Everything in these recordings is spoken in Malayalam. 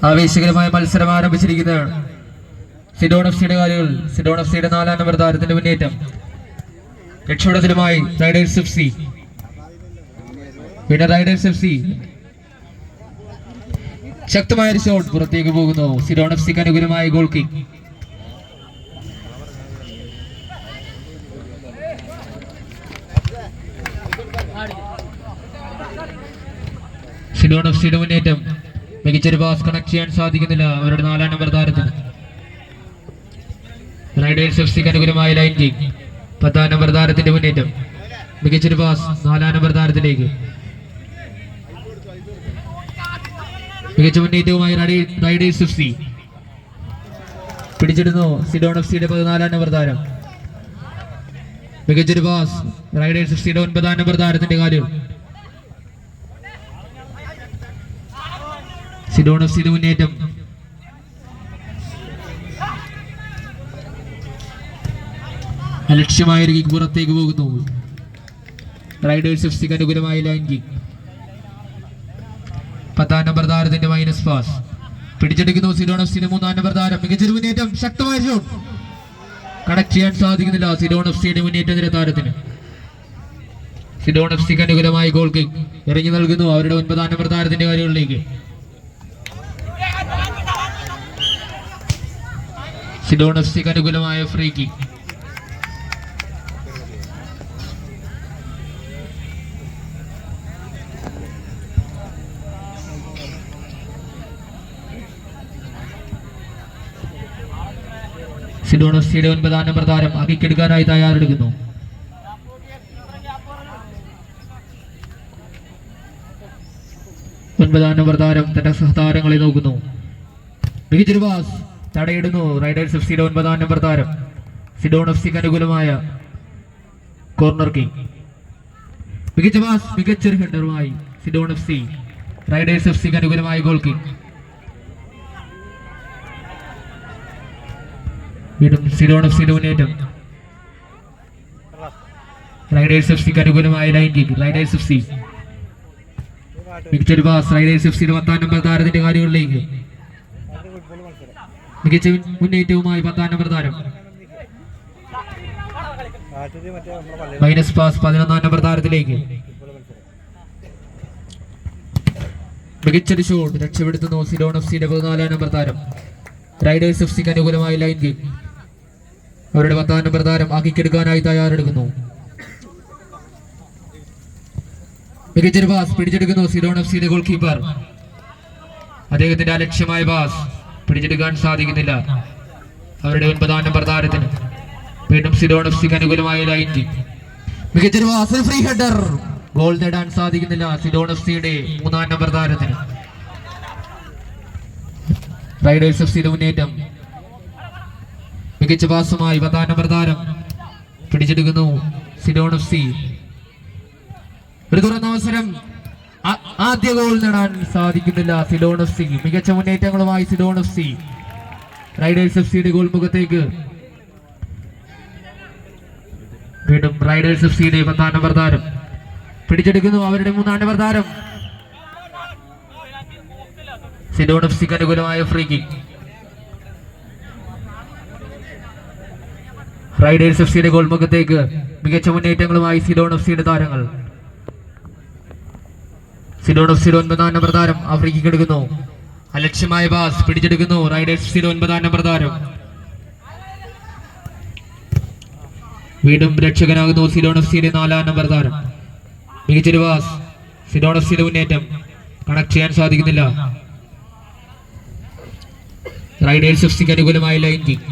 ആവേശകരമായ മത്സരം ആരംഭിച്ചിരിക്കുന്നതാണ്. സിഡോൺ എഫ് സിയുടെ കാലുകൾ. സിഡോൺ എഫ് സിയുടെ 4-ാം നമ്പർ താരത്തിന്റെ മുന്നേറ്റം. രക്ഷപ്പെടലുമായി റൈഡേഴ്സ് എഫ് സി. പിന്നെ റൈഡേഴ്സ് എഫ് സി ശക്തമായ ഒരു ഷോട്ട് പുറത്തേക്ക് പോകുന്നു. സിഡോൺ എഫ് സിക്ക് അനുകൂലമായ ഗോൾ കിക്ക്. സിഡോൺ എഫ് സിയുടെ മുന്നേറ്റം. മികച്ചൊരു പാസ് കണക്ട് ചെയ്യാൻ സാധിക്കുന്നില്ല അവരുടെ 4-ാം നമ്പർ താരത്തിന്. റൈഡേഴ്സ് എഫ് സിക്ക് അനുകൂലമായ ലൈൻ കിക്ക്. 10-ാം നമ്പർ താരത്തിന്റെ മുന്നേറ്റം. മികച്ചൊരു പാസ് 4-ാം നമ്പർ താരത്തിലേക്ക്. മികച്ച മുന്നേറ്റവുമായി റൈഡേഴ്സ് എഫ് സി പിടിച്ചെടുക്കുന്നു. സിഡോൺ എഫ് സിയുടെ 14-ാം നമ്പർ താരം. മികച്ചൊരു പാസ് റൈഡേഴ്സ് എഫ് സിയുടെ 9-ാം നമ്പർ താരത്തിന്റെ കാര്യം. സിഡോൺ എഫ് സിയുടെ മുന്നേറ്റം. അലക്ഷ്യമായ ഒരു കിക്ക് പുറത്തേക്ക് പോകുന്നു. റൈഡേഴ്സ് എഫ് സിക്ക് അനുകൂലമായ ലൈൻ കിക്ക്. 10-ാം നമ്പർ താരത്തിന്റെ മൈനസ് പാസ് പിടിച്ചെടുക്കുന്നു. സിഡോൺ എഫ് സിയുടെ 3-ാം നമ്പർ താരം. മികച്ചൊരു മുന്നേറ്റം. ശക്തമായ ഷോട്ട് കണക്ട് ചെയ്യാൻ സാധിക്കുന്നില്ല സിഡോൺ എഫ് സിയുടെ മുന്നേറ്റ നിര താരത്തിന്. സിഡോൺ എഫ് സിക്ക് അനുകൂലമായ ഗോൾ കിക്ക് എറിഞ്ഞു നൽകുന്നു അവരുടെ 9-ാം നമ്പർ താരത്തിന്റെ കാര്യങ്ങളിലേക്ക്. സിഡോൺ എഫ് സിക്ക് അനുകൂലമായ ഫ്രീ കിക്ക്. സിഡോൺ എഫ് സിയുടെ 9-ാം നമ്പർ താരം അകിക്കെടുക്കാനായി തയ്യാറെടുക്കുന്നു. ഒൻപതാം നമ്പർ താരം തന്റെ സഹതാരങ്ങളെ നോക്കുന്നു. മികച്ചൊരു പാസ് തടയിടുന്നു റൈഡേഴ്സ് എഫ് സിയുടെ 9-ാം നമ്പർ താരം. സിഡോൺ എഫ് സിക്ക് അനുകൂലമായ കോർണർ കിക്ക്. മികച്ച പാസ് മികച്ചൊരു ഹെഡറുമായി സിഡോൺ എഫ് സി. റൈഡേഴ്സ് എഫ് സിക്ക് അനുകൂലമായ ഗോൾ കിക്ക്. വീണ്ടും സിഡോൺ എഫ് സിയുടെ മുന്നേറ്റം. റൈഡേഴ്സ് എഫ് സിക്ക് അനുകൂലമായ line kick. Riders F C മികച്ചൊരു പാസ് റൈഡേഴ്സ് എഫ് സിയുടെ 10-ാം നമ്പർ താരത്തിന്റെ കാര്യങ്ങളിലേക്ക്. മികച്ച മുന്നേറ്റവുമായി 10-ാം നമ്പർ താരം. മൈനസ് പാസ് 11-ാം നമ്പർ താരത്തിലേക്ക്. മികച്ചൊരു ഷോട്ട് രക്ഷപ്പെടുത്തുന്നു സിഡോൺ എഫ് സിയുടെ 14-ാം നമ്പർ താരം. റൈഡേഴ്സ് എഫ് സിക്ക് അനുകൂലമായ ലൈൻ കിക്ക്. അവരുടെ 10-ാം നമ്പർ താരം ആക്കിക്കെടുക്കാനായി തയ്യാറെടുക്കുന്നു. മികച്ചൊരു പാസ് പിടിച്ചെടുക്കുന്നു സിഡോൺ എഫ് സിയുടെ ഗോൾ കീപ്പർ. അദ്ദേഹത്തിന്റെ അലക്ഷ്യമായ പാസ് പിടിച്ചെടുക്കാൻ സാധിക്കുന്നില്ല അവരുടെ 9-ാം നമ്പർ താരത്തിന്. വീണ്ടും സിഡോൺ എഫ് സിക്ക് അനുകൂലമായ ലൈൻ കിക്ക്. മികച്ചൊരു പാസ് ഫ്രീ ഹെഡർ. ഗോൾ നേടാൻ സാധിക്കുന്നില്ല സിഡോൺ എഫ് സിയുടെ 3-ാം നമ്പർ താരത്തിന്. റൈഡേഴ്സ് എഫ് സിയുടെ മുന്നേറ്റം. മികച്ച പാസുമായി 10-ാം നമ്പർ താരം പിടിച്ചെടുക്കുന്നു സിഡോൺ എഫ് സി. ഒരു തുറന്ന അവസരം. ആദ്യ ഗോൾ നേടാൻ സാധിക്കുന്നില്ല സിഡോൺ എഫ് സി. മികച്ച മുന്നേറ്റങ്ങളുമായി സിഡോൺ എഫ് സി. റൈഡേഴ്സ് എഫ് സിയുടെ ഗോൾ മുഖത്തേക്ക്. വീണ്ടും റൈഡേഴ്സ് എഫ് സിയുടെ 10-ാം നമ്പർ താരം പിടിച്ചെടുക്കുന്നു അവരുടെ 3-ാം നമ്പർ താരം. സിഡോൺ എഫ് സിക്ക് അനുകൂലമായ ഫ്രീ കിക്ക്. റൈഡേഴ്സ് എഫ് സിയുടെ ഗോൾ മുഖത്തേക്ക്. മികച്ച മുന്നേറ്റങ്ങളുമായി സിഡോൺ എഫ് സിയുടെ താരങ്ങൾ. സിഡോൺ എഫ് സിയുടെ 9-ാം നമ്പർ താരം ആഫ്രിക്കയ്ക്ക് എടുക്കുന്നു. അലക്ഷ്യമായ പാസ് പിടിച്ചെടുക്കുന്നു റൈഡേഴ്സ് എഫ് സിയുടെ 9-ാം നമ്പർ താരം. വീണ്ടും രക്ഷകനാകുന്നു സിഡോൺ എഫ് സിയുടെ 4-ാം നമ്പർ താരം. മികച്ചൊരു പാസ്. സിഡോൺ എഫ് സിയുടെ മുന്നേറ്റം കണക്ട് ചെയ്യാൻ സാധിക്കുന്നില്ല. റൈഡേഴ്സ് എഫ് സിക്ക് അനുകൂലമായ ലൈൻ കിക്ക്.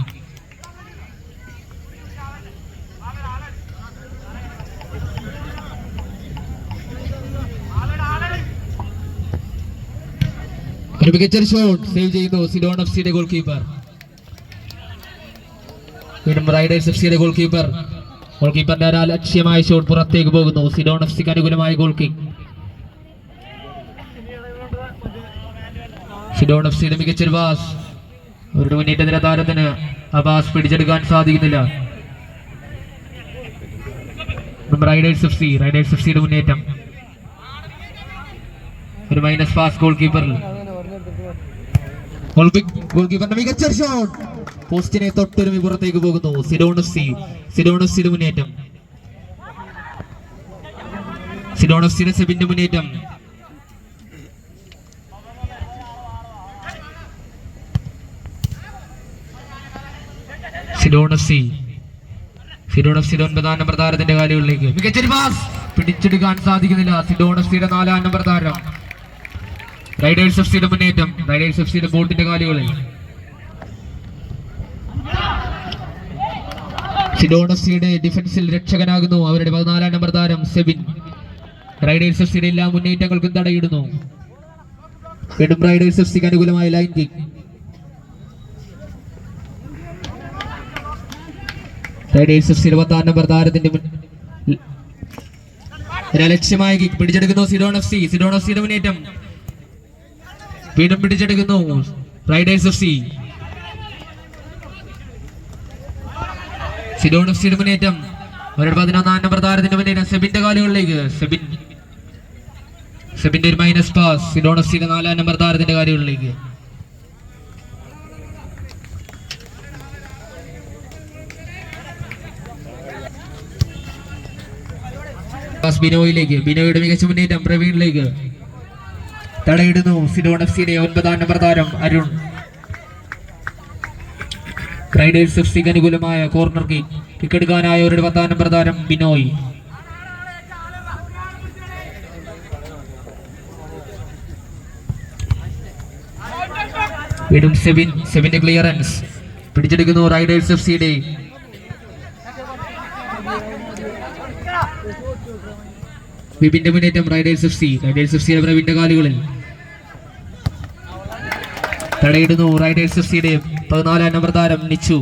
ഒരു മികച്ചൊരു ഷോട്ട് സേവ് ചെയ്യുന്നു സിഡോൺ എഫ് സിയുടെ ഗോൾ കീപ്പർ. വീണ്ടും റൈഡേഴ്സ് എഫ് സിയുടെ ഗോൾ കീപ്പറിന്റെ അലക്ഷ്യമായ ഷോട്ട് പുറത്തേക്ക് പോകുന്നു. സിഡോൺ എഫ് സിക്ക് അനുകൂലമായ ഗോൾ കിക്ക്. സിഡോൺ എഫ് സിയുടെ മികച്ചൊരു പാസ്. അവരുടെ മുന്നേറ്റ നിര താരത്തിന് ആ പാസ് പിടിച്ചെടുക്കാൻ സാധിക്കുന്നില്ല. റൈഡേഴ്സ് എഫ് സിയുടെ മുന്നേറ്റം. ഒരു മൈനസ് പാസ് ഗോൾ കീപ്പറിൽ. ഗോൾ കീപ്പറിന്റെ മികച്ച ഷോട്ട് പോസ്റ്റിനെ തൊട്ടുരുമി പുറത്തേക്ക് പോകുന്നു. സിഡോണസിയുടെ മുന്നേറ്റം. സിഡോണസിയുടെ സെബിന്റെ മുന്നേറ്റം. സിഡോണസിയുടെ 9-ാം നമ്പർ താരത്തിന്റെ കാലുകളിലേക്ക് മികച്ചൊരു പാസ് പിടിച്ചെടുക്കാൻ സാധിക്കുന്നില്ല. സിഡോണസിയുടെ 4-ാം നമ്പർ താരം. റൈഡേഴ്സ് എഫ് സിയുടെ മുന്നേറ്റം. റൈഡേഴ്സ് എഫ് സിയുടെ ബോട്ടിന്റെ കാലുകളിൽ. സിഡോണസിയുടെ ഡിഫൻസിൽ രക്ഷകനാകുന്നു അവരുടെ 14-ാം നമ്പർ താരം സെബിൻ. റൈഡേഴ്സ് എഫ് സിയുടെ എല്ലാ മുന്നേറ്റങ്ങൾക്കും തടയിടുന്നു. വീണ്ടും റൈഡേഴ്സ് എഫ് സിക്ക് അനുകൂലമായ ലൈൻ കിക്ക്. റൈഡേഴ്സ് എഫ് സിയുടെ 10-ാം നമ്പർ താരത്തിന്റെ ലക്ഷ്യമായ കിക്ക് പിടിച്ചെടുക്കുന്നു സിഡോൺ എഫ് സിയുടെ മുന്നേറ്റം. വീണ്ടും പിടിച്ചെടുക്കുന്നു Riders F C. Sidon F സിയുടെ മുന്നേറ്റം. അവരുടെ 11-ാം നമ്പർ താരത്തിന്റെ മുന്നേറ്റം സെബിന്റെ കാലുകളിലേക്ക്. സെബിന്റെ ഒരു മൈനസ് പാസ് സിഡോൺ എഫ് സിയുടെ 4-ാം നമ്പർ താരത്തിന്റെ കാലുകളിലേക്ക്. ബിനോയുടെ മികച്ച മുന്നേറ്റം പ്രവീണിലേക്ക്. തടയിടുന്നു സിഡോൺ എഫ് സിയുടെ 9-ാം നമ്പർ താരം അരുൺ. റൈഡേഴ്സ് എഫ് സിക്ക് അനുകൂലമായ കോർണർ കിക്ക് എടുക്കാനായ അവരുടെ 10-ാം നമ്പർ താരം ബിനോയ്. വീണ്ടും സെബിന്റെ ക്ലിയറൻസ് പിടിച്ചെടുക്കുന്നു റൈഡേഴ്സ് എഫ് സിയുടെ വിപിന്റെ മുന്നേറ്റം. റൈഡേഴ്സ് എഫ് സിയുടെ പ്രവീണിന്റെ കാലുകളിൽ. തടയിടുന്നു റൈഡേഴ്സ് എഫ് സിയുടെ 14-ാം നമ്പർ താരം നിച്ചു.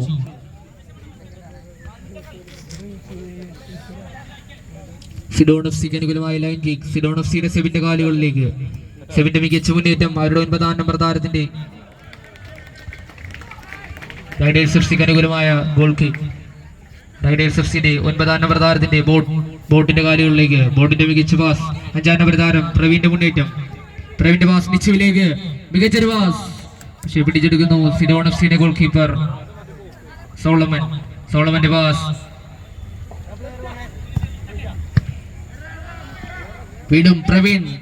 സിഡോൺ എഫ് സിക്ക് അനുകൂലമായ ലൈൻ കിക്ക്. സിഡോൺ എഫ് സിയുടെ സെബിന്റെ കാലുകളിലേക്ക്. സെബിന്റെ മികച്ച മുന്നേറ്റം അവരുടെ 9-ാം നമ്പർ താരത്തിന്റെ. റൈഡേഴ്സ് എഫ് സിക്ക് അനുകൂലമായ ഗോൾ കിക്ക്. റൈഡേഴ്സ് എഫ് സിയുടെ 9-ാം നമ്പർ താരത്തിന്റെ ബോട്ടിന്റെ കാലുകളിലേക്ക്. ബോട്ടിന്റെ മികച്ച പാസ് 5-ാം നമ്പർ താരം പ്രവീണിന്റെ മുന്നേറ്റം. പ്രവീണിന്റെ പാസ് നിച്ചുവിലേക്ക് മികച്ചൊരു പാസ് പക്ഷെ പിടിച്ചെടുക്കുന്നു സിഡോൺ എഫ് സിയുടെ ഗോൾ കീപ്പർ സോളമന്റെ പാസ്. വീണ്ടും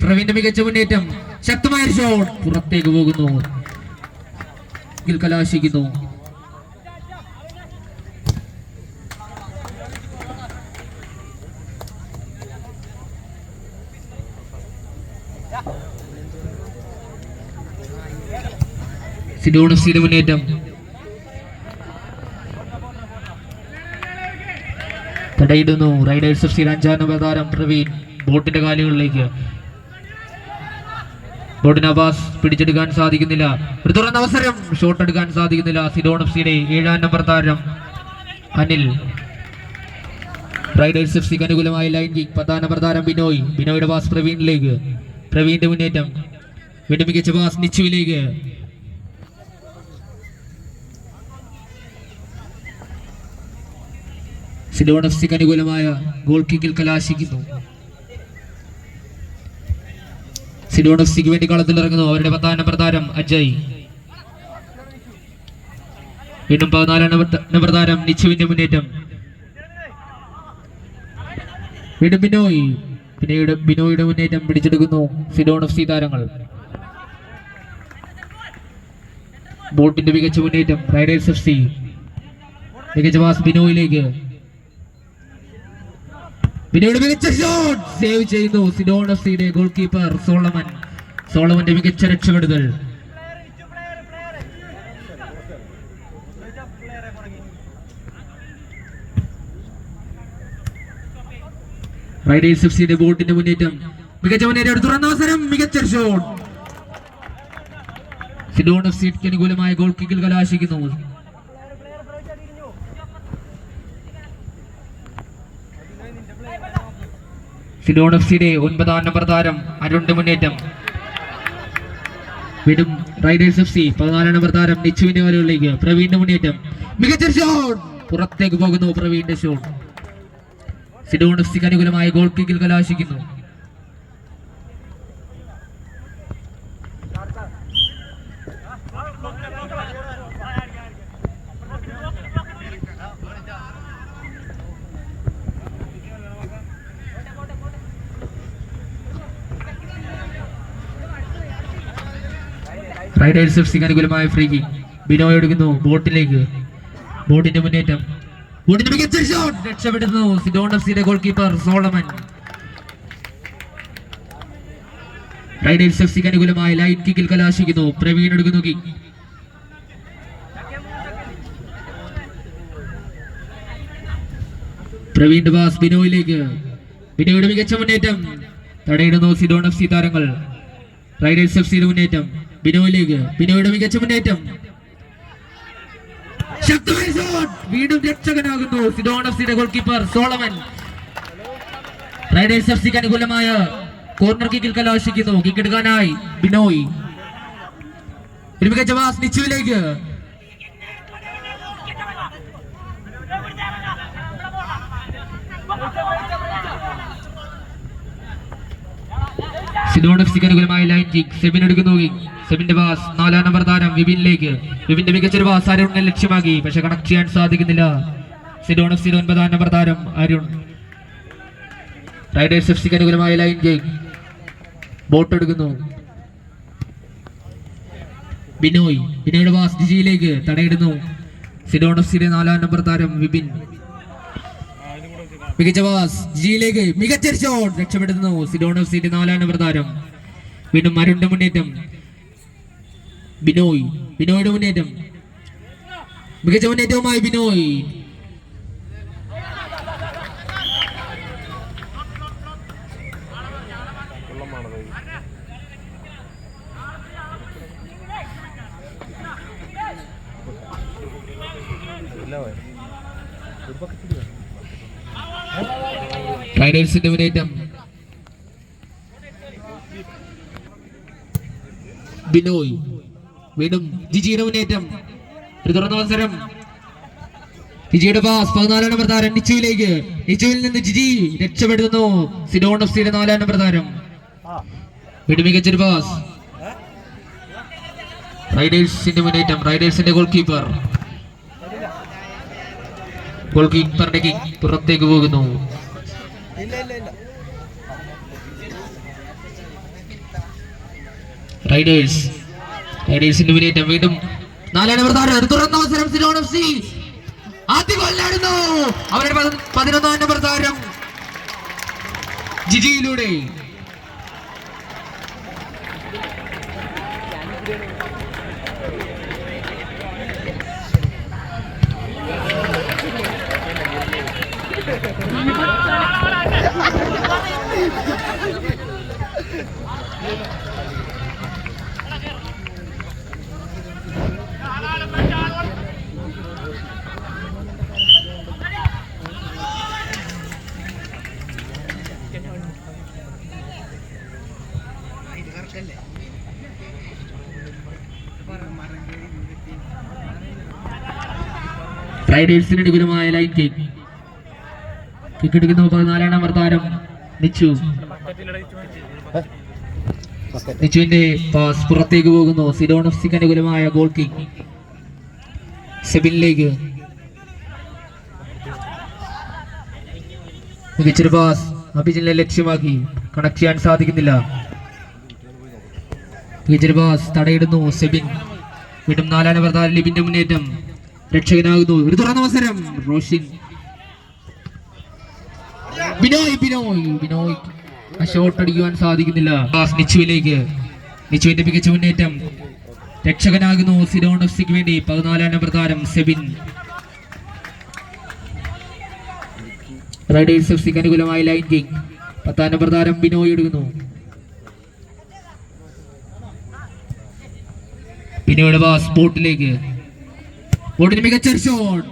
പ്രവീണിന്റെ മികച്ച മുന്നേറ്റം. ശക്തമായ ഷോട്ട് പുറത്തേക്ക് പോകുന്നു. കലാശിക്കുന്നു. സിഡോൺ എഫ് സിയുടെ മുന്നേറ്റം. തടയിടുന്നു റൈഡേഴ്സ് എഫ് സിയുടെ 5-ാം നമ്പർ താരം പ്രവീൺ. ബോട്ടിന്റെ കാലുകളിലേക്ക്. ബോട്ടിന് പാസ് പിടിച്ചെടുക്കാൻ സാധിക്കുന്നില്ല. ഒരു തുറന്ന അവസരം ഷോട്ട് എടുക്കാൻ സാധിക്കുന്നില്ല. സിഡോൺ എഫ് സിയുടെ 7-ാം നമ്പർ താരം അനിൽ. റൈഡേഴ്സ് എഫ് സിക്ക് അനുകൂലമായ ലൈൻ കിക്ക്. 10-ാം നമ്പർ താരം ബിനോയുടെ പാസ് പ്രവീണിലേക്ക്. പ്രവീണിന്റെ മുന്നേറ്റം. വീണ്ടും മികച്ച പാസ് നിച്ചുവിലേക്ക്. സിഡോൺ എഫ് സിക്ക് അനുകൂലമായ ഗോൾ കിക്കിൽ കലാശിക്കുന്നു. സിഡോൺ എഫ് സിക്ക് വേണ്ടി കളത്തിലിറങ്ങുന്നു അവരുടെ 10-ാം നമ്പർ താരം അജയ്. വീണ്ടും 14-ാം നമ്പർ താരം നിച്ചുവിന്റെ മുന്നേറ്റം. വീണ്ടും ബിനോയുടെ മുന്നേറ്റം പിടിച്ചെടുക്കുന്നു സിഡോൺ എഫ് സി താരങ്ങൾ. ബോട്ടിന്റെ മികച്ച മുന്നേറ്റം റൈഡേഴ്സ് എഫ് സി. മികച്ച പാസ് ബിനോയിലേക്ക്. ബിനോയുടെ മികച്ച ഷോട്ട് സേവ് ചെയ്യുന്നു സിഡോൺ എഫ് സിയുടെ ഗോൾ കീപ്പർ സോളമന്റെ മികച്ച രക്ഷപ്പെടുത്തൽ. റൈഡേഴ്സ് എഫ് സിയുടെ ബോട്ടിന്റെ മുന്നേറ്റം. മികച്ച മുന്നേറ്റം. തുറന്ന അവസരം. മികച്ച ഷോട്ട്. സിഡോൺ എഫ് സിക്ക് അനുകൂലമായ ഗോൾ കിക്കിൽ കലാശിക്കുന്നു. സിഡോൺ എഫ് സിയുടെ 9-ാം നമ്പർ താരം അരുണിന്റെ മുന്നേറ്റം. വീണ്ടും റൈഡേഴ്സ് എഫ് സി 14-ാം നമ്പർ താരം നിച്ചുവിന്റെ കാലുകളിലേക്ക്. പ്രവീണിന്റെ മുന്നേറ്റം. മികച്ച ഷോട്ട് പുറത്തേക്ക് പോകുന്നു പ്രവീണിന്റെ ഷോട്ട്. സിഡോൺ എഫ് സിക്ക് അനുകൂലമായ ഗോൾ കിക്കിൽ കലാശിക്കുന്നു. റൈഡേഴ്സ് എഫ് സിക്ക് അനുകൂലമായ ഫ്രീ കിക്ക്. ബിനോയ് എടുക്കുന്നു ബോട്ടിലേക്ക്. ബോട്ടിന്റെ മുന്നേറ്റം. ബോട്ടിന്റെ മികച്ച ഷോട്ട് രക്ഷപ്പെടുന്നു സിഡോൺ എഫ് സിയുടെ goalkeeper Solomon. Riders F സിക്ക് അനുകൂലമായ ലൈൻ കിക്കിൽ കലാശിക്കുന്നു. പ്രവീൺ എടുക്കുന്നു കിക്ക്. പ്രവീൺ പാസ് ബിനോയിലേക്ക്. ബിനോയുടെ മികച്ച മുന്നേറ്റം തടയിടുന്നു സിഡോൺ എഫ് സി താരങ്ങൾ. റൈഡേഴ്സ് എഫ് സിയുടെ മുന്നേറ്റം ബിനോയിലേക്ക്. ബിനോയുടെ മികച്ച മുന്നേറ്റം. ശക്തമായ ഷോട്ട്. വീണ്ടും രക്ഷകനാകുന്നു സിഡോൺ എഫ് സിയുടെ goalkeeper Solomon. Riders F സിക്ക് അനുകൂലമായ കോർണർ കിക്കിൽ കലാശിക്കുന്നു. കിക്ക് എടുക്കാനായി ബിനോയ്. ഒരു മികച്ച പാസ് നിച്ചുവിലേക്ക്. സിഡോൺ എഫ് സിക്ക് അനുകൂലമായ ലൈൻ കിക്ക്. സെബിൻ എടുക്കുന്നു കിക്ക്. സെബിന്റെ പാസ് 4-ാം നമ്പർ താരം വിപിനിലേക്ക്. വിപിന്റെ മികച്ചൊരു പാസ് അരുണിനെ ലക്ഷ്യമാക്കി, പക്ഷെ കണക്ട് ചെയ്യാൻ സാധിക്കുന്നില്ല. സിഡോൺ എഫ് സിയുടെ 9-ാം നമ്പർ താരം അരുൺ. റൈഡേഴ്സ് എഫ് സിക്ക് അനുകൂലമായ ലൈൻ കിക്ക്. ബോട്ട് എടുക്കുന്നു ബിനോയ്. ബിനോയുടെ പാസ് ജിജിയിലേക്ക്. തടയിടുന്നു സിഡോൺ എഫ് സിയുടെ 4-ാം നമ്പർ താരം വിപിൻ. മികച്ച പാസ് ജിജിയിലേക്ക്. മികച്ച ഷോട്ട് രക്ഷപ്പെടുത്തുന്നു സിഡോൺ എഫ് സിയുടെ 4-ാം നമ്പർ താരം. വീണ്ടും അരുണിന്റെ മുന്നേറ്റം. ബിനോയ്. ബിനോയുടെ മുന്നേറ്റം. മികച്ച മുന്നേറ്റവുമായി ബിനോയ്. റൈഡേഴ്സിന്റെ മുന്നേറ്റം. ബിനോയ്. വീണ്ടും ജിജിയുടെ മുന്നേറ്റം. ഒരു തുറന്ന അവസരം. ജിജിയുടെ പാസ് 14-ാം നമ്പർ താരം നിച്ചുവിലേക്ക്. നിച്ചുവിൽ നിന്ന് ജിജി രക്ഷപ്പെടുത്തുന്നു സിഡോൺ എഫ് സിയുടെ 4-ാം നമ്പർ താരം. വീണ്ടും മികച്ചൊരു പാസ്. റൈഡേഴ്സിന്റെ മുന്നേറ്റം. റൈഡേഴ്സിന്റെ ഗോൾ കീപ്പർ. ഗോൾ കീപ്പറിന്റെ കിക്ക് പുറത്തേക്ക് പോകുന്നു. റൈഡേഴ്സിന്റെ മുന്നേറ്റം. വീണ്ടും 4-ാം നമ്പർ താരം. തുറന്ന അവസരം സിഡോൺ എഫ് സി. ആദ്യ ഗോളിലായിരുന്നു അവരുടെ 11-ാം നമ്പർ താരം ജിജിയിലൂടെ. റൈഡേഴ്സിന് അനുകൂലമായ ലൈൻ കിക്ക്. കിക്ക് എടുക്കുന്നു 14-ാം നമ്പർ താരം നിച്ചു. നിച്ചുവിന്റെ പാസ് പുറത്തേക്ക് പോകുന്നു. സിഡോൺ എഫ് സിക്ക് അനുകൂലമായ ഗോൾ കിക്ക്. സെബിനിലേക്ക്. മികച്ചൊരു പാസ് അഭിജിനെ ലക്ഷ്യമാക്കി, കണക്ട് ചെയ്യാൻ സാധിക്കുന്നില്ല. മികച്ചൊരു പാസ് തടയിടുന്നു സെബിൻ. വീണ്ടും 4-ാം നമ്പർ താരം ലിബിന്റെ മുന്നേറ്റം. രക്ഷകനാകുന്നു. ഒരു തുറന്ന അവസരം. റോഷിൻ. ബിനോയ് ഷോട്ട് അടിക്കുവാൻ സാധിക്കുന്നില്ല. പാസ് നിച്ചുവിലേക്ക്. നിച്ചുവിന്റെ മികച്ച മുന്നേറ്റം. രക്ഷകനാകുന്നു സിഡോൺ എഫ് സിക്ക് വേണ്ടി 14-ാം നമ്പർ താരം സെബിൻ. റൈഡേഴ്സ് എഫ് സിക്ക് അനുകൂലമായ ലൈൻ കിക്ക്. 10-ാം നമ്പർ താരം ബിനോയ് എടുക്കുന്നു. ബിനോയുടെ പാസ് ബോട്ടിലേക്ക്. ബോട്ടിന് മികച്ച ഷോട്ട്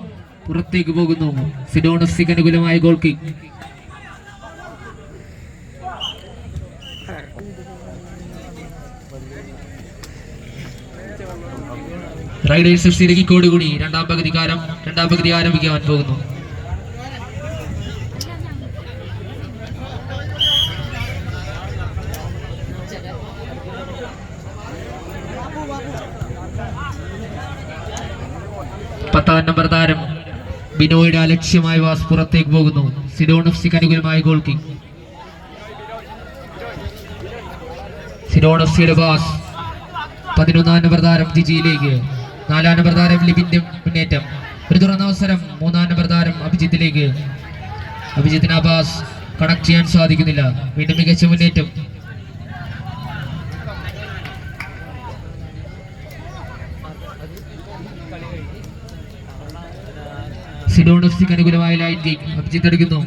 പുറത്തേക്ക് പോകുന്നു. സിഡോൺ എഫ് സിക്ക് അനുകൂലമായ ഗോൾ കിക്ക്. റൈഡേഴ്സ് എഫ് സിയുടെ കിക്കോടുകൂടി രണ്ടാം പകുതി ആരംഭിക്കാൻ പോകുന്നു. പത്താം നമ്പർ താരം ബിനോയുടെ അലക്ഷ്യമായ പാസ് പുറത്തേക്ക് പോകുന്നു. സിഡോൺ എഫ് സിക്ക് അനുകൂലമായ ഗോൾ കിക്ക്. സിഡോൺ എഫ് സിയുടെ പാസ് 11 നമ്പർ താരം ജിജിയിലേക്ക്. 4 നമ്പർ താരം ലിബിന്റെ മുന്നേറ്റം. ഒരു തുറന്ന അവസരം 3 നമ്പർ താരം അഭിജിത്തിലേക്ക്. അഭിജിത്തിന് അബ്ബാസ് കണക്ട് ചെയ്യാൻ സാധിക്കുന്നില്ല. വീണ്ടും മികച്ച മുന്നേറ്റം. സിഡോൺ എഫ് സിക്ക് അനുകൂലമായ ലൈൻ കിക്ക്. അഭിജിത്ത് എടുക്കുന്നു.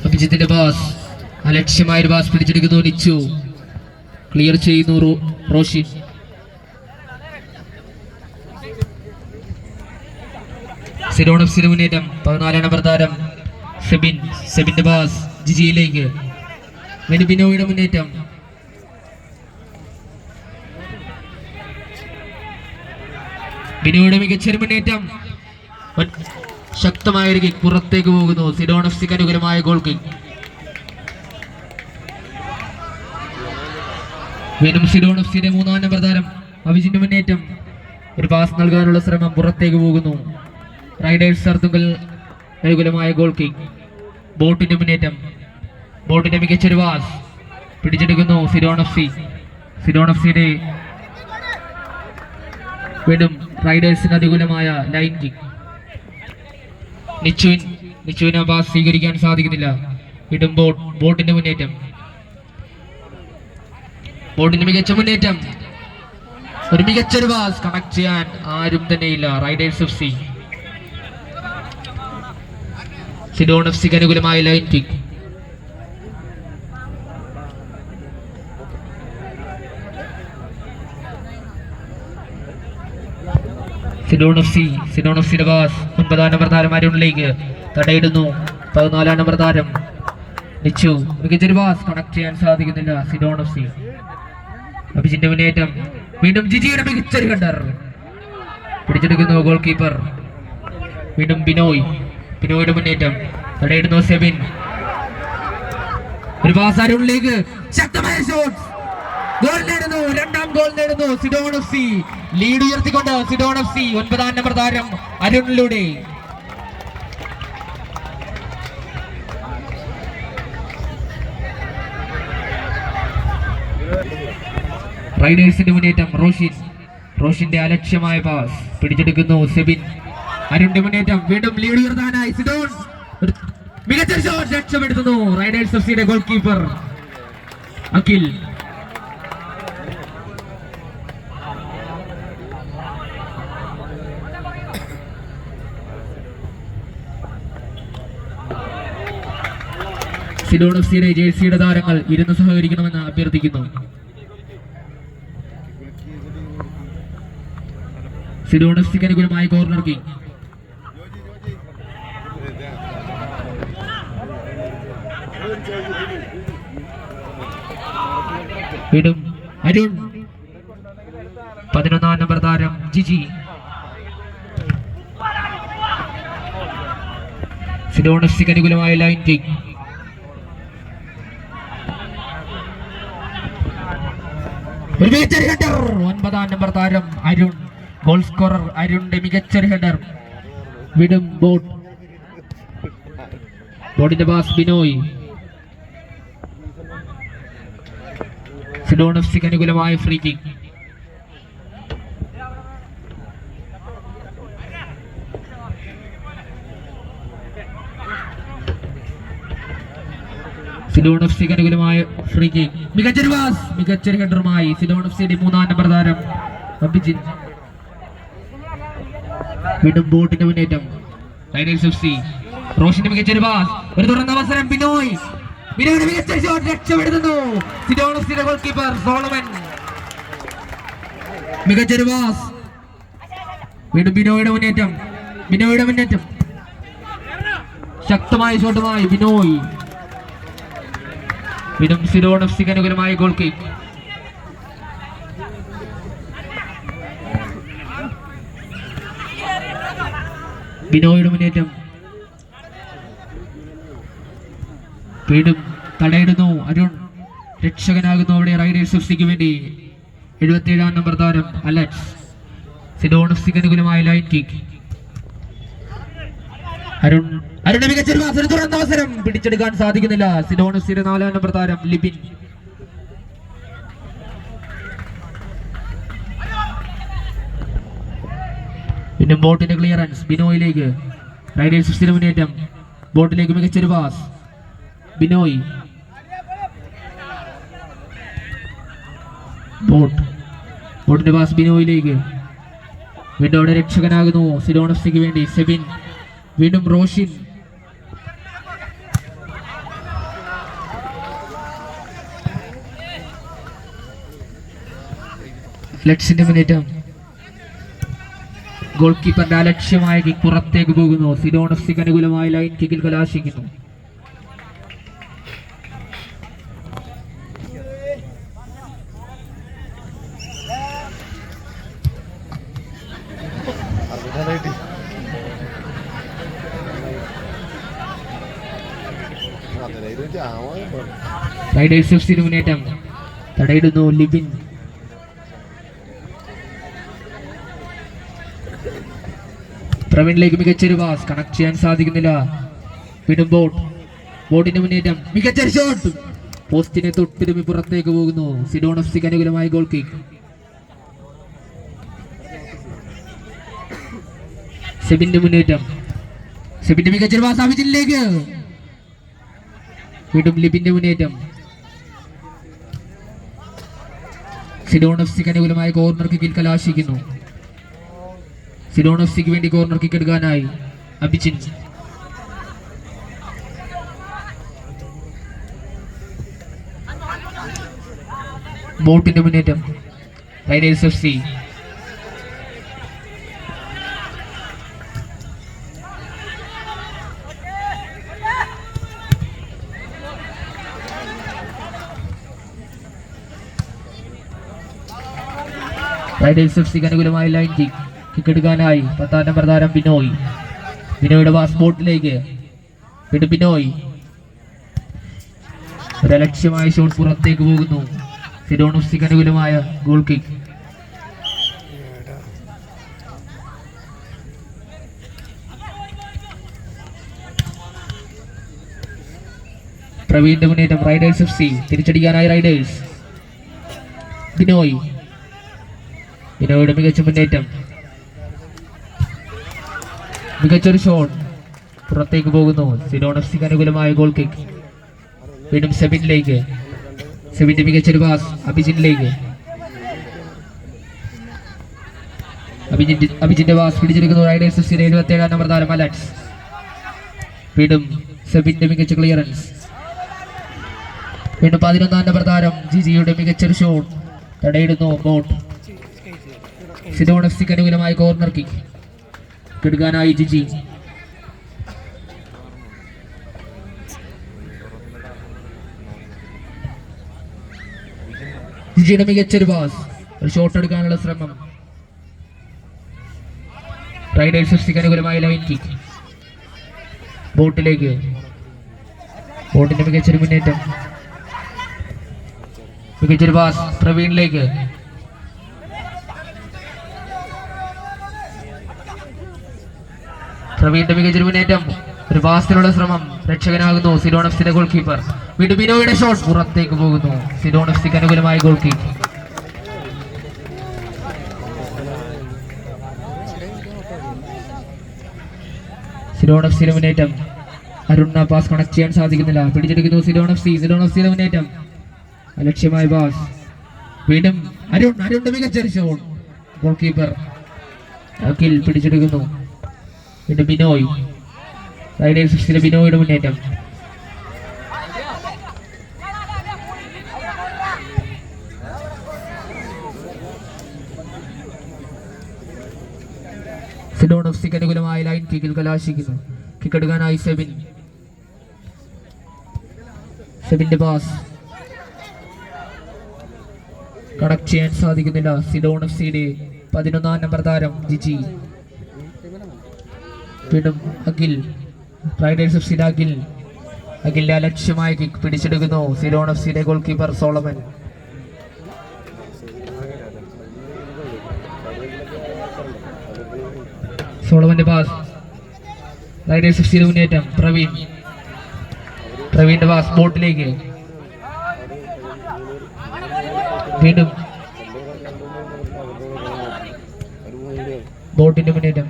അഭിജിത്തിന്റെ പാസ് അലക്ഷ്യമായൊരു പാസ് പിടിച്ചെടുക്കുന്നു. നിച്ചു ക്ലിയർ ചെയ്യുന്നു. റോഷിൻ സിഡോൺ എഫ് സിയുടെ മുന്നേറ്റം. 14 നമ്പർ താരം സെബിന്റെ പാസ് ജിജിയിലേക്ക്. ബിനോയുടെ മുന്നേറ്റം. ബിനോയുടെ മികച്ചൊരു മുന്നേറ്റം. ശക്തമായ ഒരു കിക്ക് പുറത്തേക്ക് പോകുന്നു. സിഡോൺ എഫ് സിക്ക് അനുകൂലമായ ഗോൾ കിക്ക്. വീണ്ടും സിഡോൺ എഫ് സിയുടെ 3 നമ്പർ താരം അഭിജിന്റെ മുന്നേറ്റം. ഒരു പാസ് നൽകാനുള്ള ശ്രമം പുറത്തേക്ക് പോകുന്നു. റൈഡേഴ്സ് സർത്തുങ്കൽ അനുകൂലമായ ഗോൾ കിക്ക്. ബോട്ടിന്റെ മുന്നേറ്റം. ബോട്ടിന്റെ മികച്ചൊരു പാസ് പിടിച്ചെടുക്കുന്നു Sidon F C. Sidon F സിയുടെ വീണ്ടും റൈഡേഴ്സിന് അനുകൂലമായ ലൈൻ കിക്ക്. നിച്ചുവിന് പാസ് സ്വീകരിക്കാൻ സാധിക്കുന്നില്ല. വീണ്ടും ബോട്ടിന്റെ മുന്നേറ്റം. ബോട്ടിന്റെ മികച്ച മുന്നേറ്റം. ഒരു മികച്ചൊരു പാസ് കണക്ട് ചെയ്യാൻ ആരും തന്നെയില്ല. Riders F C. Sidon F സിക്ക് അനുകൂലമായ ലൈൻ കിക്ക്. സിഡോൺ എഫ് സിയുടെ പാസ് 9 നമ്പർ താരം അരുണിലേക്ക് തടയിടുന്നു. 14 നമ്പർ താരം നിച്ചു. മികച്ചൊരു പാസ് കണക്ട് ചെയ്യാൻ സാധിക്കുന്നില്ല സിഡോൺ എഫ് സി. അഭിജിന്റെ മുന്നേറ്റം. വീണ്ടും ജിജിയുടെ മികച്ചൊരു ഹെഡർ പിടിച്ചെടുക്കുന്നു ഗോൾ കീപ്പർ. വീണ്ടും ബിനോയുടെ മുന്നേറ്റം. തടയിടുന്നു സെബിൻ. ഒരു പാസ് അരുണിലേക്ക്. ശക്തമായ ഷോട്ട്. ഗോൾ നേടുന്നു. 2ാം ഗോൾ നേടുന്നു സിഡോൺ എഫ് സി. ലീഡ് ഉയർത്തിക്കൊണ്ട് സിഡോൺ എഫ് സി 9 നമ്പർ താരം അരുണിലൂടെ. റൈഡേഴ്സിന്റെ മുന്നേറ്റം. റോഷിന്റെ അലക്ഷ്യമായ പാസ് പിടിച്ചെടുക്കുന്നു സെബിൻ. അരുണിന്റെ മുന്നേറ്റം. വീണ്ടും ലീഡ് ഉയർത്താനായി സിഡോൺ. മികച്ച ഷോട്ട് രക്ഷപ്പെടുത്തുന്നു റൈഡേഴ്സ് എഫ് സിയുടെ ഗോൾ കീപ്പർ അഖിൽ. സിഡോൺ എഫ് സിയുടെ ജേഴ്സിയുടെ താരങ്ങൾ ഇരുന്ന് സഹകരിക്കണമെന്ന് അഭ്യർത്ഥിക്കുന്നു. സിഡോൺ എഫ് സിക്ക് അനുകൂലമായ കോർണർ കിക്ക്. വീണ്ടും അരുൺ. 11 നമ്പർ താരം ജിജി. സിഡോൺ എഫ് സിക്ക് അനുകൂലമായ ലൈൻ കിക്ക്. ഒരു മികച്ചൊരു ഹെഡർ. 9 നമ്പർ താരം അരുൺ. ഗോൾ സ്കോറർ അരുണിന്റെ മികച്ചൊരു ഹെഡർ. വീണ്ടും ബോട്ടിന്റെ പാസ് ബിനോയ്. സിഡോൺ എഫ് സിക്ക് അനുകൂലമായ ഫ്രീ കിക്ക്. സിഡോൺ എഫ് സിക്ക് അനുകൂലമായ ഫ്രീ കിക്ക്. മികച്ചൊരു പാസ് മികച്ചൊരു ഹെഡറുമായി സിഡോൺ എഫ് സിയുടെ 3ാം നമ്പർ താരം അഭിജിത്ത്. വീണ്ടും ബോട്ടിന്റെ മുന്നേറ്റം. Riders F C. റോഷിന്റെ മികച്ചൊരു പാസ്. ഒരു തുറന്ന അവസരം. ബിനോയുടെ മികച്ച ഷോട്ട് രക്ഷപ്പെടുത്തുന്നു സിഡോൺ എഫ് സിയുടെ ഗോൾ കീപ്പർ സോളമൻ. മികച്ചൊരു പാസ്. വീണ്ടും ബിനോയുടെ മുന്നേറ്റം. ശക്തമായ ഷോട്ടുമായി ബിനോയ്. വീണ്ടും സിഡോൺ എഫ് സിക്ക് അനുകൂലമായ ഗോൾ കിക്ക്. ബിനോയുടെ മുന്നേറ്റം. വീണ്ടും തടയിടുന്നു അരുൺ. രക്ഷകനാകുന്നു അവിടെ റൈഡേഴ്സ് എഫ് സിക്ക് വേണ്ടി 77 നമ്പർ താരം അലക്സ്. സിഡോൺ എഫ് സിക്ക് അനുകൂലമായ ലൈൻ കിക്ക്. അരുൺ അരുണ് മികച്ചൊരു അവസരം, തുറന്ന അവസരം പിടിച്ചെടുക്കാൻ സാധിക്കുന്നില്ല. സിഡോൺ എഫ് സിയുടെ 4 നമ്പർ താരം ലിബിൻ. പിന്നെ ബോട്ടിന്റെ ക്ലിയറൻസ് ബിനോയിലേക്ക്. റൈഡേഴ്സ് എഫ് സിയുടെ മുന്നേറ്റം. ബോട്ടിലേക്ക് മികച്ചൊരു പാസ്. ബിനോയ് ബോട്ടിന്റെ പാസ് ബിനോയിലേക്ക്. വീണ്ടും അവിടെ രക്ഷകനാകുന്നു സിഡോൺ എഫ് സിക്ക് വേണ്ടി സെബിൻ. വീണ്ടും റോഷിൻ. ലക്ഷ്യന്റെ മുന്നേറ്റം. ഗോൾ കീപ്പറിന്റെ അലക്ഷ്യമായ കിക്ക് പുറത്തേക്ക് പോകുന്നു. സിഡോൺ എഫ് സിക്ക് അനുകൂലമായ ലൈൻ കിക്കിൽ കലാശിക്കുന്നു. റൈഡേഴ്സ് എഫ് സിയുടെ മുന്നേറ്റം തടയിടുന്നു ലിബിൻ. പ്രവീണിലേക്ക് മികച്ചൊരു പാസ്, കണക്ട് ചെയ്യാൻ സാധിക്കുന്നില്ല. വീണ്ടും ബോട്ടിന്റെ മുന്നേറ്റം, മികച്ചൊരു ഷോട്ട്, പോസ്റ്റിനെ തൊട്ടിരുമി പുറത്തേക്ക് പോകുന്നു. സിഡോൺ എഫ് സിക്ക് അനുകൂലമായ ഗോൾ കിക്ക്. സെബിന്റെ മുന്നേറ്റം, സെബിന്റെ മികച്ചൊരു പാസ് അഭിജിനിലേക്ക്. വീണ്ടും ലിബിന്റെ മുന്നേറ്റം. സിഡോൺ എഫ് സിക്ക് അനുകൂലമായ കോർണർ കിക്കിൽ കലാശിക്കുന്നു. സിഡോൺ എഫ് സിക്ക് വേണ്ടി കോർണർ കിക്ക് എടുക്കാനായി അഭിജിൻ. ബോട്ടിന്റെ മുന്നേറ്റം. Riders F C. Riders F സിക്ക് അനുകൂലമായ ലൈൻ കിക്ക് എടുക്കാനായി 10 നമ്പർ താരം ബിനോയ്. ബിനോയുടെ പാസ് ബോട്ടിലേക്ക്. വീണ്ടും ബിനോയ്. ഒരലക്ഷ്യമായ ഷോട്ട് പുറത്തേക്ക് പോകുന്നു. സിഡോൺ എഫ് സിക്ക് അനുകൂലമായ ഗോൾ കിക്ക്. പ്രവീണിന്റെ മുന്നേറ്റം. റൈഡേഴ്സ് എഫ് സി തിരിച്ചടിക്കാനായി റൈഡേഴ്സ്. ബിനോയുടെ മികച്ച മുന്നേറ്റം, മികച്ചൊരു ഷോട്ട് പുറത്തേക്ക് പോകുന്നു. സിഡോൺ എഫ് സിക്ക് അനുകൂലമായ ഗോൾ കിക്ക്. വീണ്ടും സെബിനിലേക്ക്. സെബിന്റെ മികച്ചൊരു പാസ് അഭിജിനിലേക്ക്. അഭിജിന്റെ പാസ് പിടിച്ചെടുക്കുന്നു റൈഡേഴ്സ് എഫ് സിയുടെ 77 നമ്പർ താരം അലക്സ്. വീണ്ടും സെബിന്റെ മികച്ച ക്ലിയറൻസ്. വീണ്ടും 11 നമ്പർ താരം ജിജിയുടെ മികച്ചൊരു ഷോട്ട് തടയിടുന്നു ബോട്ട്. സിഡോൺ എഫ് സിക്ക് അനുകൂലമായ കോർണർ കിക്ക് എടുക്കാനായി ജിജി. ജിജിയുടെ മികച്ചൊരു പാസ്, ഒരു ഷോട്ട് എടുക്കാനുള്ള ശ്രമം. റൈഡേഴ്സ് എഫ് സിക്ക് അനുകൂലമായ ലൈൻ കിക്ക്. ബോട്ടിലേക്ക്. ബോട്ടിന്റെ മികച്ചൊരു മുന്നേറ്റം, മികച്ചൊരു പാസ് പ്രവീണിലേക്ക്. പ്രവീണിന്റെ മികച്ചൊരു മുന്നേറ്റം, ഒരു പാസിനുള്ള ശ്രമം, രക്ഷകനാകുന്നു സിഡോൺ എഫ് സിയുടെ ഗോൾ കീപ്പർ. വീണ്ടും ബിനോയുടെ ഷോട്ട് പുറത്തേക്ക് പോകുന്നു. സിഡോൺ എഫ് സിക്ക് അനുകൂലമായ ഗോൾ കിക്ക്. സിഡോൺ എഫ് സിയുടെ മുന്നേറ്റം. അരുൺ പാസ് കണക്ട് ചെയ്യാൻ സാധിക്കുന്നില്ല. പിടിച്ചെടുക്കുന്നു Sidon F C. Sidon F സിയുടെ മുന്നേറ്റം, അലക്ഷ്യമായ പാസ്. വീണ്ടും അരുണിന്റെ മികച്ചൊരു ഷോട്ട്, ഗോൾ കീപ്പർ അഖിൽ പിടിച്ചെടുക്കുന്നു. വീണ്ടും ബിനോയ്. റൈഡേഴ്സ് എഫ് സിയുടെ ബിനോയുടെ മുന്നേറ്റം. സിഡോൺ എഫ് സിക്ക് അനുകൂലമായ ലൈൻ കിക്കിൽ കലാശിക്കുന്നു. കിക്ക് എടുക്കാനായി സെബിന്റെ പാസ് കണക്ട് ചെയ്യാൻ സാധിക്കുന്നില്ല. സിഡോൺ എഫ് സിയുടെ 11 നമ്പർ താരം ജിജി. വീണ്ടും അഖിൽ. റൈഡേഴ്സ് എഫ് സിയുടെ അഖിലിന്റെ അലക്ഷ്യമായ കിക്ക് പിടിച്ചെടുക്കുന്നു സിഡോൺ എഫ് സിയുടെ ഗോൾ കീപ്പർ സോളമൻ. സോളമന്റെ പാസ് റൈഡേഴ്സ് എഫ് സിയുടെ മുന്നേറ്റം. പ്രവീണിന്റെ പാസ് ബോട്ടിലേക്ക്. വീണ്ടും ബോട്ടിന്റെ മുന്നേറ്റം.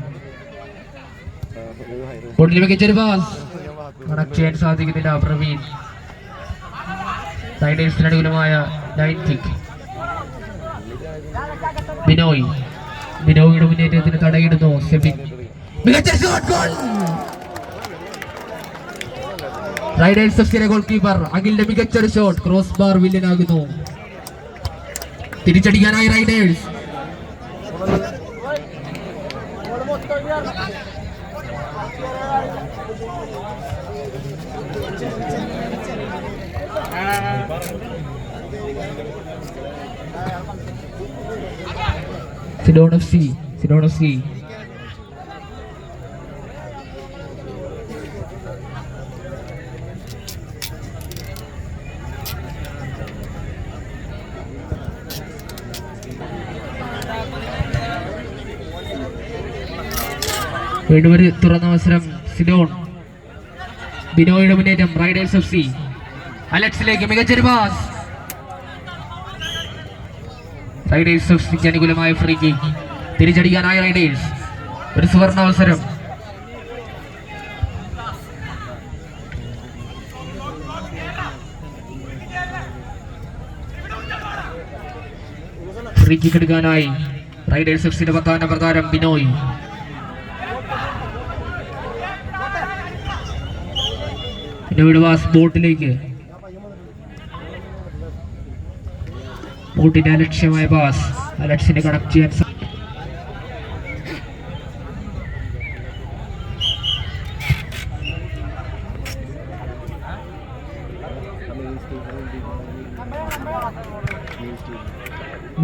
ബോട്ടിൽ മികച്ചൊരു പാസ് കണക്ട് ചെയ്യാൻ സാധിക്കുന്നില്ല പ്രവീൺ. റൈഡേഴ്സിന് അനുകൂലമായ ലൈൻ കിക്ക്. ബിനോയിയുടെ മുന്നേറ്റത്തിന് തടയിടുന്നു സെബിൻ. മികച്ച ഷോട്ട് ഗോൾ. റൈഡേഴ്സ് എഫ് സിയുടെ ഗോൾ കീപ്പർ അഖിലിന്റെ മികച്ചൊരു ഷോട്ട് ക്രോസ് ബാർ വില്ലനാകുന്നു. തിരിച്ചടിക്കാനായി റൈഡേഴ്സ്. സിഡോൺ എഫ് സി വീണ്ടും ഒരു തുറന്ന അവസരം. സിഡോൺ. ബിനോയുടെ മുന്നേറ്റം. റൈഡേഴ്സ് എഫ് സി അലക്സിലേക്ക് മികച്ചൊരു പാസ്. റൈഡേഴ്സ് എഫ് സിക്ക് അനുകൂലമായ ഫ്രീ കിക്ക്. തിരിച്ചടിക്കാനായ റൈഡേഴ്സ്. ഒരു സുവർണ അവസരം. ഫ്രീ കിക്ക് എടുക്കാനായി റൈഡേഴ്സ് എഫ് സിയുടെ 10ാം നമ്പർ താരം ബിനോയ്. ബിനോയുടെ പാസ് ബോട്ടിലേക്ക്. ബോട്ടിന്റെ അലക്ഷ്യമായ പാസ് അലക്സിനെ കണക്ട് ചെയ്യാൻ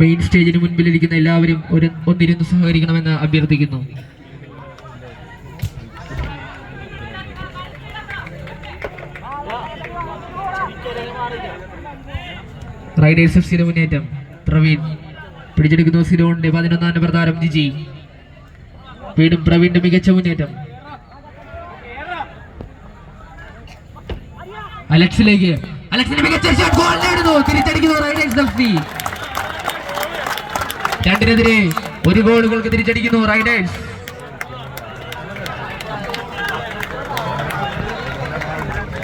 മെയിൻ സ്റ്റേജിന് മുൻപിലിരിക്കുന്ന എല്ലാവരും ഒന്നിരുന്ന് സഹകരിക്കണമെന്ന് അഭ്യർത്ഥിക്കുന്നു. റൈഡേഴ്സ് എഫ് സിയുടെ മുന്നേറ്റം. പ്രവീൺ പിടിച്ചെടുക്കുന്നു സിഡോണിന്റെ 11ാം നമ്പർ താരം ജിജി. വീണ്ടും പ്രവീണിന്റെ മികച്ച മുന്നേറ്റം. അലക്സിലേക്ക്. അലക്സിന്റെ മികച്ച ഷോട്ട് ഗോൾ നേടുന്നു. തിരിച്ചടിക്കുന്നു റൈഡേഴ്സ് എഫ് സി. 2-നെതിരെ 1 ഗോളുകൾക്ക് തിരിച്ചടിക്കുന്നു റൈഡേഴ്സ്.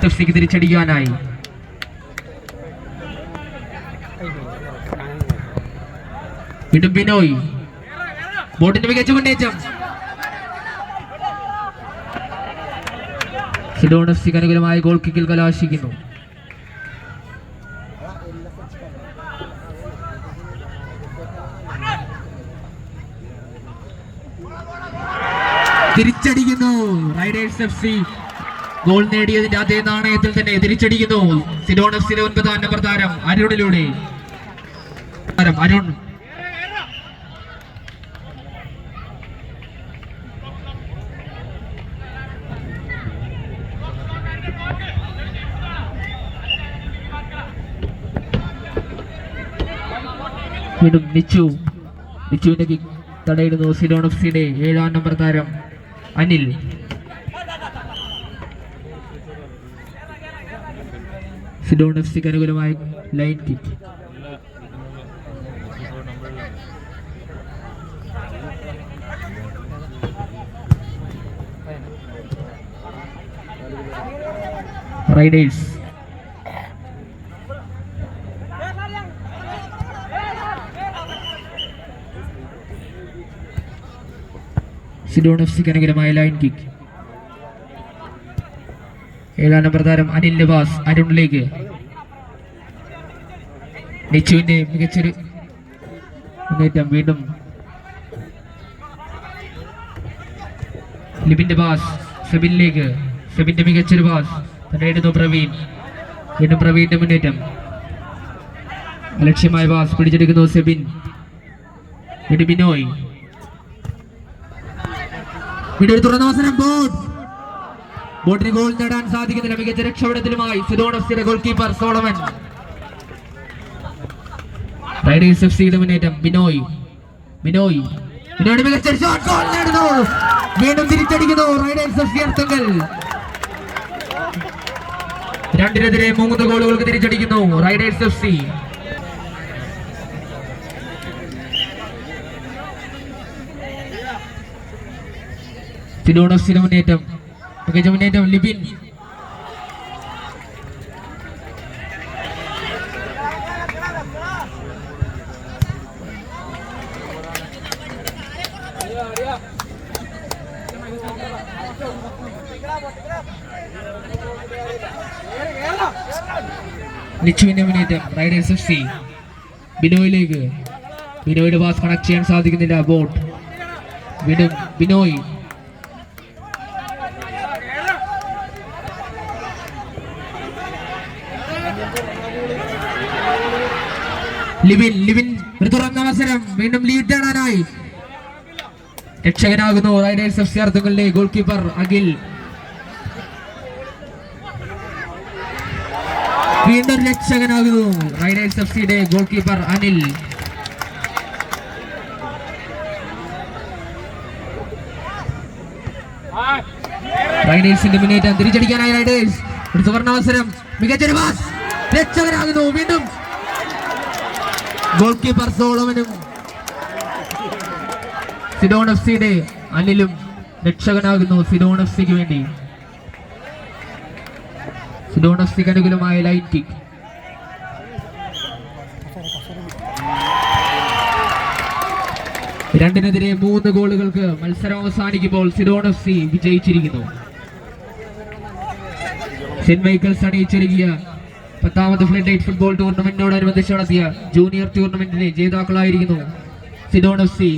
എഫ് സിക്ക് തിരിച്ചടിക്കാനായി വീണ്ടും ബിനോയ്. ബോട്ടിന്റെ മികച്ച മുന്നേറ്റം. സിഡോൺ എഫ് സിക്ക് അനുകൂലമായ ഗോൾ കിക്കിൽ കലാശിക്കുന്നു. തിരിച്ചടിക്കുന്നു റൈഡേഴ്സ് എഫ് സി. ഗോൾ നേടിയതിന്റെ അതേ നാണയത്തിൽ തന്നെ തിരിച്ചടിക്കുന്നു സിഡോൺ എഫ് സിയുടെ 9ാം നമ്പർ താരം അരുണിലൂടെ. അരുൺ വീണ്ടും നിച്ചുവിന്റെ കിക്ക് തടയിടുന്നു സിഡോൺ എഫ് സിയുടെ 7ാം നമ്പർ താരം അനിൽ. സിഡോൺ എഫ് സിക്ക് അനുകൂലമായ line kick. Riders Sidon F സിക്ക് അനുകൂലമായ ലൈൻ കിക്ക്. 7ാം നമ്പർ താരം അനിലിന്റെ പാസ് അരുണിലേക്ക്. നിച്ചുവിന്റെ മികച്ചൊരു മുന്നേറ്റം. വീണ്ടും ലിബിന്റെ പാസ് സെബിനിലേക്ക്. സെബിന്റെ മികച്ചൊരു പാസ് തടയിടുന്നു പ്രവീൺ. വീണ്ടും പ്രവീണിന്റെ മുന്നേറ്റം. അലക്ഷ്യമായ പാസ് പിടിച്ചെടുക്കുന്നു സെബിൻ. വീണ്ടും ബിനോയ്. വീണ്ടും തുറന്ന അവസരം. ബോട്ടിന് ഗോൾ നേടാൻ സാധിക്കുന്നില്ല. മികച്ച രക്ഷപ്പെടലുമായി സിഡോൺ എഫ് സിയുടെ goalkeeper Solomon. Riders F സിയുടെ മുന്നേറ്റം. ബിനോയ് മികച്ച ഷോട്ട് ഗോൾ നേടുന്നു. വീണ്ടും തിരിച്ചു തിരിച്ചടിക്കുന്നു റൈഡേഴ്സ് എഫ് സി അർത്തുങ്കൽ. 2-നെതിരെ 3 ഗോളുകൾക്ക് തിരിച്ചടിക്കുന്നു Riders F C. Ceylon F സിയുടെ മുന്നേറ്റം, മികച്ച മുന്നേറ്റം. ലിബിൻ ലിച്ചുവിന്റെ മുന്നേറ്റം റൈഡേഴ്സ് എഫ് സി. ബിനോയിലേക്ക്, ബിനോയുടെ പാസ് കണക്ട് ചെയ്യാൻ സാധിക്കുന്നില്ല. ബോട്ട് വിടും. ബിനോയ് ലിബിൻ ഒരു തുറന്ന അവസരം. വീണ്ടും ലീഡ് നേടാനായി രക്ഷകനാകുന്നു റൈഡേഴ്സ് എഫ് സി അർത്തുങ്കലിലെ ഗോൾ കീപ്പർ അഖിൽ. വീണ്ടും രക്ഷകനാകുന്നു റൈഡേഴ്സ് എഫ് സിയുടെ ഗോൾ കീപ്പർ അനിൽ. റൈഡേഴ്സിന്റെ മുന്നേറ്റം, തിരിച്ചടിക്കാനായി റൈഡേഴ്സ്. ഒരു സുവർണ അവസരം, മികച്ചൊരു പാസ്. രക്ഷകനാകുന്നു വീണ്ടും ഗോൾ കീപ്പർ സോളമനും. സിലോൺ എഫ് സിയുടെ അനിലും രക്ഷകനാകുന്നു സിലോൺ എഫ് സിക്ക് വേണ്ടി. സിലോൺ എഫ് സിക്ക് അനുകൂലമായ ലൈൻ കിക്ക്. രണ്ടിനെതിരെ 3 ഗോളുകൾക്ക് മത്സരം അവസാനിക്കുമ്പോൾ സിലോൺ എഫ് സി വിജയിച്ചിരിക്കുന്നു. സെന്റ് മൈക്കിൾസ് അണിയിച്ചൊരുക്കിയ 10ാമത് ഫ്ലഡ് ലൈറ്റ് ഫുട്ബോൾ ടൂർണമെന്റിനോടനുബന്ധിച്ച് നടത്തിയ ജൂനിയർ ടൂർണമെന്റിലെ ജേതാക്കളായിരിക്കുന്നു സിലോൺ എഫ് സി.